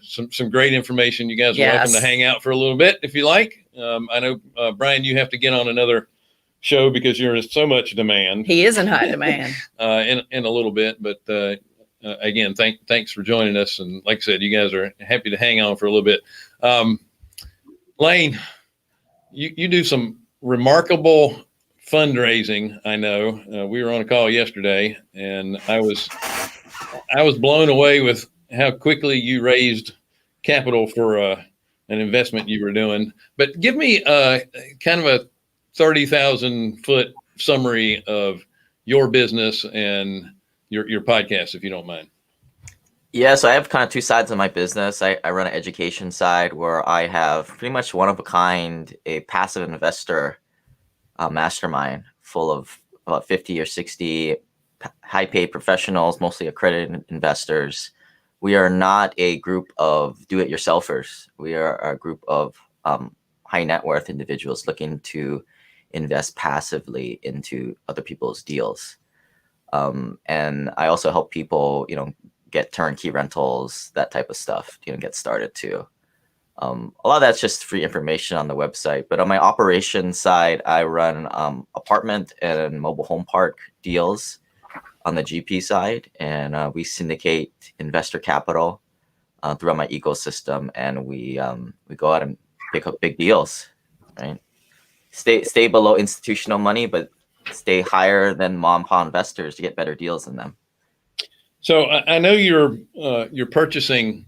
some great information. You guys are welcome to hang out for a little bit if you like. I know, Bryan, you have to get on another show because you're in so much demand. He is in high demand. In a little bit, but again, thanks for joining us. And like I said, you guys are happy to hang on for a little bit. Lane, you do some remarkable fundraising. I know we were on a call yesterday, and I was blown away with how quickly you raised capital for an investment you were doing. But give me kind of a 30,000 foot summary of your business and your podcast, if you don't mind. Yeah, so I have kind of two sides of my business. I run an education side where I have pretty much one of a kind, a passive investor mastermind full of about 50 or 60 high paid professionals, mostly accredited investors. We are not a group of do-it-yourselfers. We are a group of high net worth individuals looking to invest passively into other people's deals. And I also help people, get turnkey rentals, that type of stuff, get started too. A lot of that's just free information on the website. But on my operations side, I run apartment and mobile home park deals on the GP side, and we syndicate investor capital throughout my ecosystem, and we go out and pick up big deals, right? Stay below institutional money, but stay higher than mom and pop investors to get better deals than them. So I know you're purchasing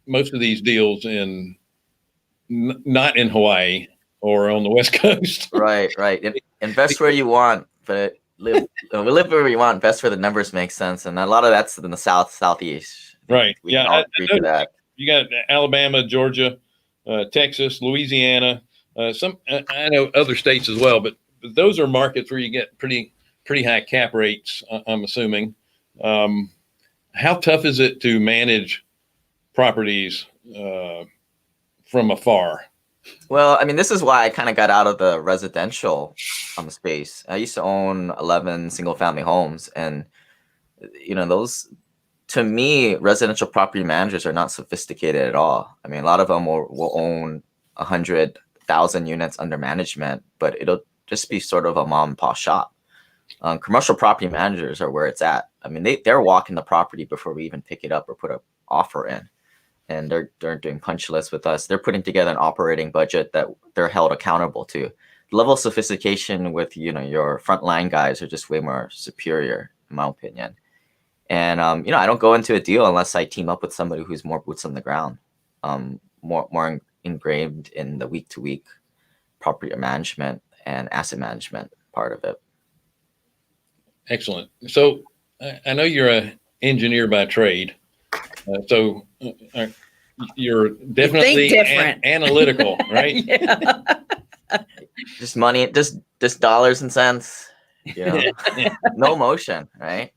most of these deals not in Hawaii or on the West Coast. Right. Invest where you want, but we live where we want. Invest where the numbers make sense, and a lot of that's in the southeast. Right. We can all agree to that. You got Alabama, Georgia, Texas, Louisiana. I know other states as well, but those are markets where you get pretty high cap rates, I'm assuming. How tough is it to manage properties from afar? Well, I mean, this is why I kind of got out of the residential space. I used to own 11 single family homes, and those, to me, residential property managers are not sophisticated at all. I mean, a lot of them will own 100,000 units under management, but it'll just be sort of a mom and pop shop. Commercial property managers are where it's at. I mean, they're walking the property before we even pick it up or put an offer in. And they're doing punch lists with us. They're putting together an operating budget that they're held accountable to. The level of sophistication with, your frontline guys are just way more superior, in my opinion. And, I don't go into a deal unless I team up with somebody who's more boots on the ground, more ingrained in the week-to-week property management and asset management part of it. Excellent. So I know you're an engineer by trade. So you're definitely analytical, right? Yeah. Just money, just dollars and cents, no emotion, right?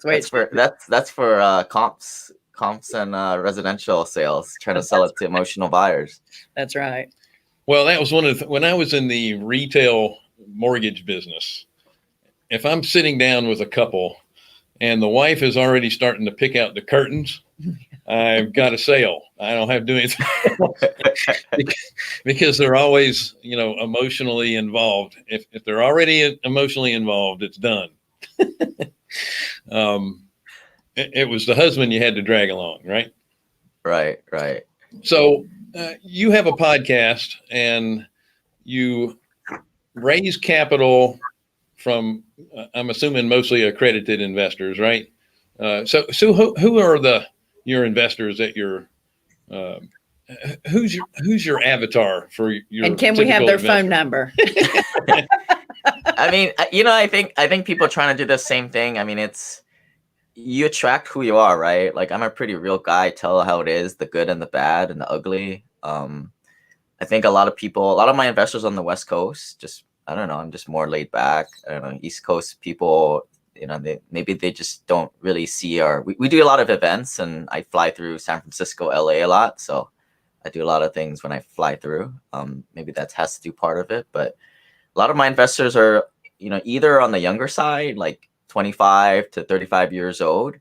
That's for comps and residential sales, trying to sell it to emotional buyers. That's right. Well, that was one of when I was in the retail mortgage business. If I'm sitting down with a couple and the wife is already starting to pick out the curtains, I've got a sale. I don't have to do anything because they're always, emotionally involved. If they're already emotionally involved, it's done. It was the husband you had to drag along, right? Right. So you have a podcast and you raise capital from, I'm assuming, mostly accredited investors, right? So who are your investors that you're, who's your avatar for your? And can we have their investor? phone number? I mean, I think people are trying to do the same thing. I mean, you attract who you are, right? Like, I'm a pretty real guy, tell how it is, the good and the bad and the ugly. I think a lot of my investors on the West Coast, I don't know, I'm just more laid back. I don't know, East Coast people, they just don't really see we do a lot of events, and I fly through San Francisco, LA a lot. So I do a lot of things when I fly through. Maybe that has to do part of it, but a lot of my investors are, either on the younger side, like 25 to 35 years old.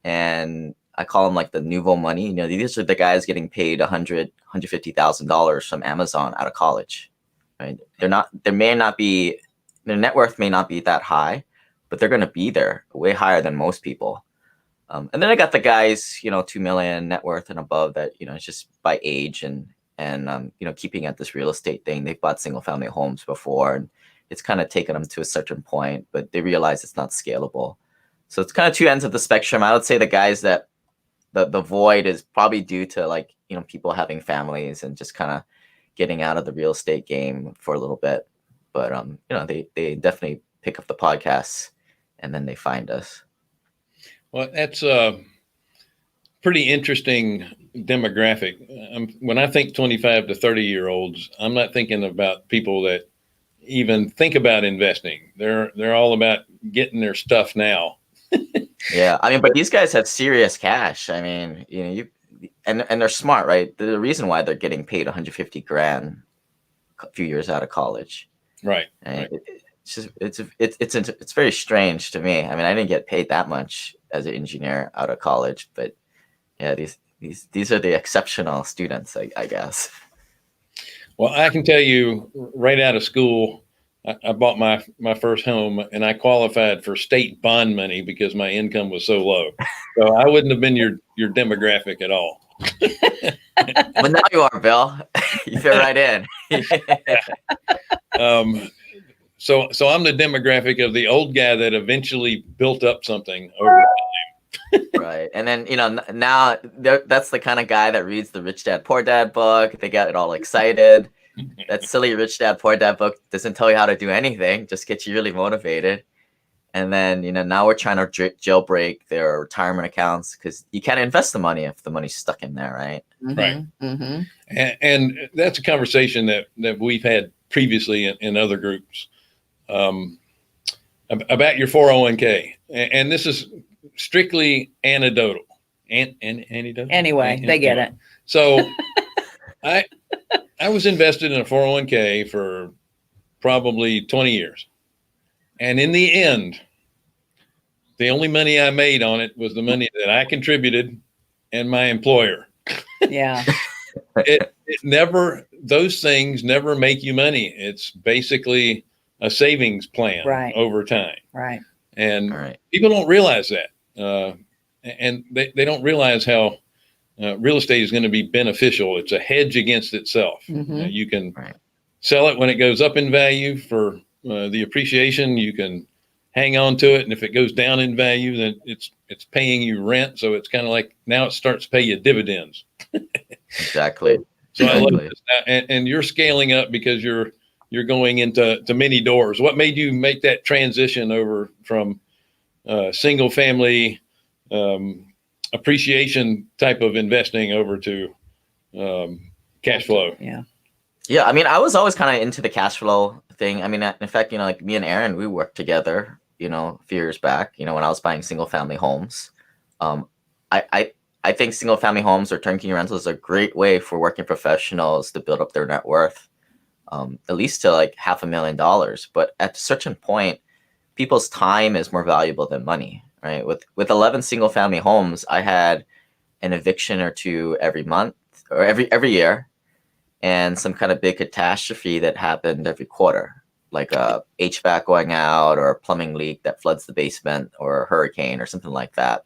And I call them like the nouveau money. These are the guys getting paid $150,000 from Amazon out of college, right? Their net worth may not be that high, but they're going to be there way higher than most people. And then I got the guys, 2 million net worth and above that, it's just by age and keeping at this real estate thing. They've bought single family homes before, and it's kind of taken them to a certain point, but they realize it's not scalable. So it's kind of two ends of the spectrum. I would say the guys that the void is probably due to people having families and just kind of getting out of the real estate game for a little bit. But they definitely pick up the podcasts and then they find us. Well, that's a pretty interesting demographic. When I think 25 to 30-year-olds, I'm not thinking about people that even think about investing. They're all about getting their stuff now. Yeah, I mean, but these guys have serious cash. I mean, and they're smart, right? The reason why they're getting paid $150,000 a few years out of college, right? Right. It's very strange to me. I mean, I didn't get paid that much as an engineer out of college, but yeah, these are the exceptional students, I guess. Well, I can tell you, right out of school, I bought my first home, and I qualified for state bond money because my income was so low. So I wouldn't have been your demographic at all. But now you are, Bill. You fit right in. So I'm the demographic of the old guy that eventually built up something over time. Right. And then, now that's the kind of guy that reads the Rich Dad Poor Dad book. They get all excited. That silly Rich Dad Poor Dad book doesn't tell you how to do anything, just gets you really motivated. And then, now we're trying to jailbreak their retirement accounts because you can't invest the money if the money's stuck in there, right? Mm-hmm. Right. Mm-hmm. And that's a conversation that we've had previously in other groups about your 401k. And this is strictly anecdotal. Anecdotal? Anyway, they get it. So I was invested in a 401k for probably 20 years. And in the end, the only money I made on it was the money that I contributed and my employer. Yeah. Those things never make you money. It's basically a savings plan Right. over time. Right. And All right. people don't realize that. And they don't realize how real estate is going to be beneficial. It's a hedge against itself. Mhm. You can Right. sell it when it goes up in value for the appreciation. You can hang on to it, and if it goes down in value, then it's paying you rent. So it's kind of like now it starts to pay you dividends. Exactly. So I love Exactly. this. And you're scaling up because you're going into many doors. What made you make that transition over from single family appreciation type of investing over to cash flow? Yeah. Yeah, I mean, I was always kind of into the cash flow thing. I mean, in fact, like me and Aaron, we worked together, a few years back, when I was buying single family homes. I think single family homes or turnkey rentals is a great way for working professionals to build up their net worth, at least to like $500,000. But at a certain point, people's time is more valuable than money, right? With 11 single family homes, I had an eviction or two every month or every year, and some kind of big catastrophe that happened every quarter, like a HVAC going out or a plumbing leak that floods the basement or a hurricane or something like that.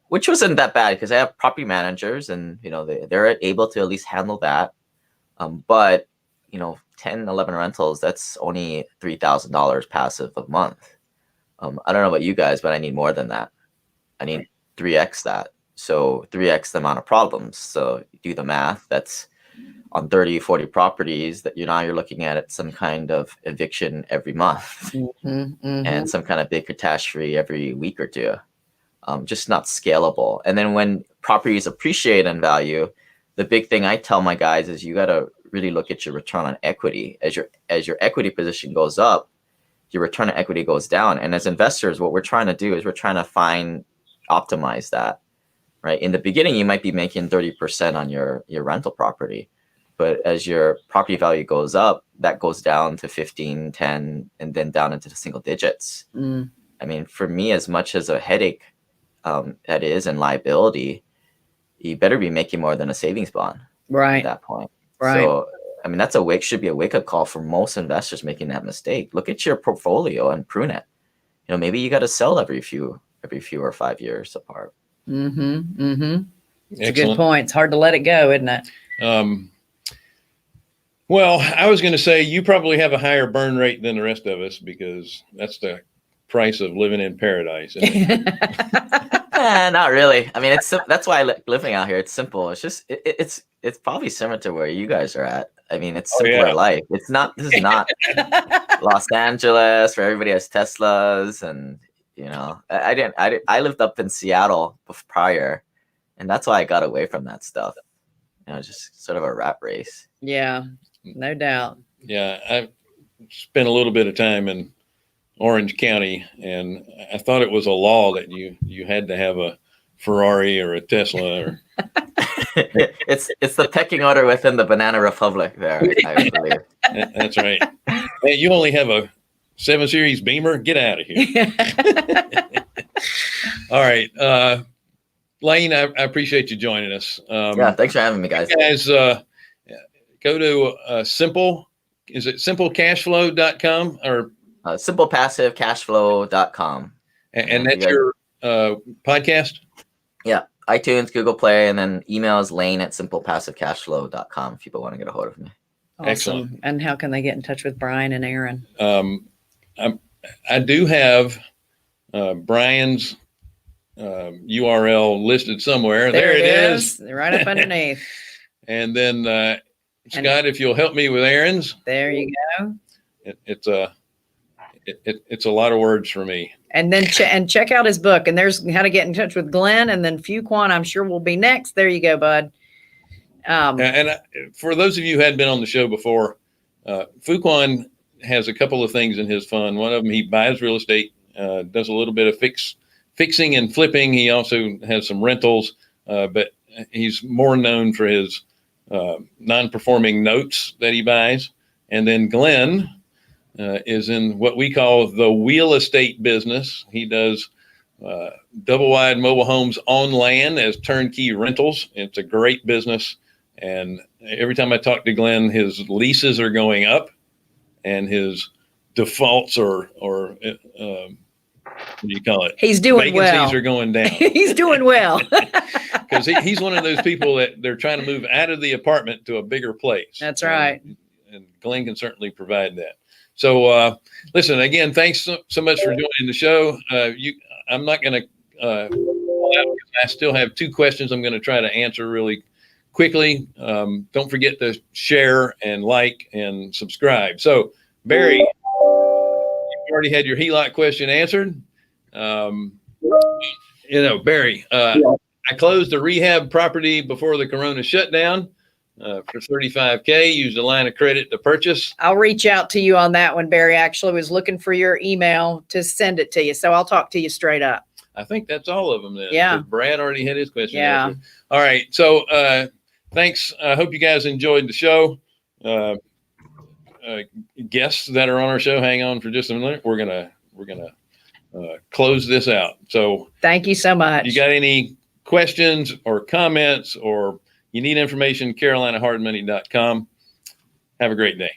Which wasn't that bad because I have property managers and, they're able to at least handle that. But 10, 11 rentals, that's only $3,000 passive a month. I don't know about you guys, but I need more than that. I need 3x that. So 3x the amount of problems. So you do the math, that's on 30, 40 properties that you're looking at some kind of eviction every month and some kind of big catastrophe every week or two. Just not scalable. And then when properties appreciate in value, the big thing I tell my guys is you got to really look at your return on equity. As your equity position goes up, your return on equity goes down. And as investors, what we're trying to do is we're trying to optimize that, right? In the beginning, you might be making 30% on your rental property. But as your property value goes up, that goes down to 15, 10, and then down into the single digits. I mean, for me, as much as a headache that is and liability, you better be making more than a savings bond at that point. Right. So, I mean, should be a wake-up call for most investors making that mistake. Look at your portfolio and prune it. Maybe you got to sell every few or 5 years apart. It's a good point. It's hard to let it go, isn't it? Well, I was going to say you probably have a higher burn rate than the rest of us because that's the price of living in paradise. Isn't it? Not really. I mean, that's why I like living out here. It's simple. It's just it's probably similar to where you guys are at. I mean, it's simpler life. This is not Los Angeles where everybody has Teslas, and I lived up in Seattle prior, and that's why I got away from that stuff. Just sort of a rat race. Yeah, no doubt. Yeah, I spent a little bit of time in Orange County, and I thought it was a law that you had to have a Ferrari or a Tesla. Or it's the pecking order within the Banana Republic there, I believe. That's right. Hey, you only have a 7 Series Beamer? Get out of here. All right. Lane, I appreciate you joining us. Yeah, thanks for having me, guys. You guys, go to is it simplecashflow.com or simplepassivecashflow.com. And that's your podcast? Yeah, iTunes, Google Play, and then emails lane@simplepassivecashflow.com if people want to get a hold of me. Awesome. Excellent. And how can they get in touch with Bryan and Aaron? I do have Bryan's URL listed somewhere. There it is. Right up underneath. And then Scott, if you'll help me with Aaron's. There you go. It's a lot of words for me. And then check out his book. And there's how to get in touch with Glenn, and then Fuquan, I'm sure will be next. There you go, bud. And for those of you who hadn't been on the show before, Fuquan has a couple of things in his fund. One of them, he buys real estate, does a little bit of fixing and flipping. He also has some rentals, but he's more known for his non-performing notes that he buys. And then Glenn is in what we call the real estate business. He does double-wide mobile homes on land as turnkey rentals. It's a great business. And every time I talk to Glenn, his leases are going up and his defaults or what do you call it? He's doing Vacancies well. are going down. He's doing well. Because he's one of those people that they're trying to move out of the apartment to a bigger place. That's right. And Glenn can certainly provide that. So listen, again, thanks so much for joining the show. I'm not going to, I still have 2 questions I'm going to try to answer really quickly. Don't forget to share and like and subscribe. So Barry, you've already had your HELOC question answered. Barry, I closed a rehab property before the Corona shutdown for $35K, used a line of credit to purchase. I'll reach out to you on that one, Barry. Actually was looking for your email to send it to you. So I'll talk to you straight up. I think that's all of them then. Yeah. Brad already had his question Yeah. answered. All right. So thanks. I hope you guys enjoyed the show. Guests that are on our show, hang on for just a minute. We're gonna close this out. So thank you so much. You got any questions or comments, or you need information, carolinahardmoney.com. Have a great day.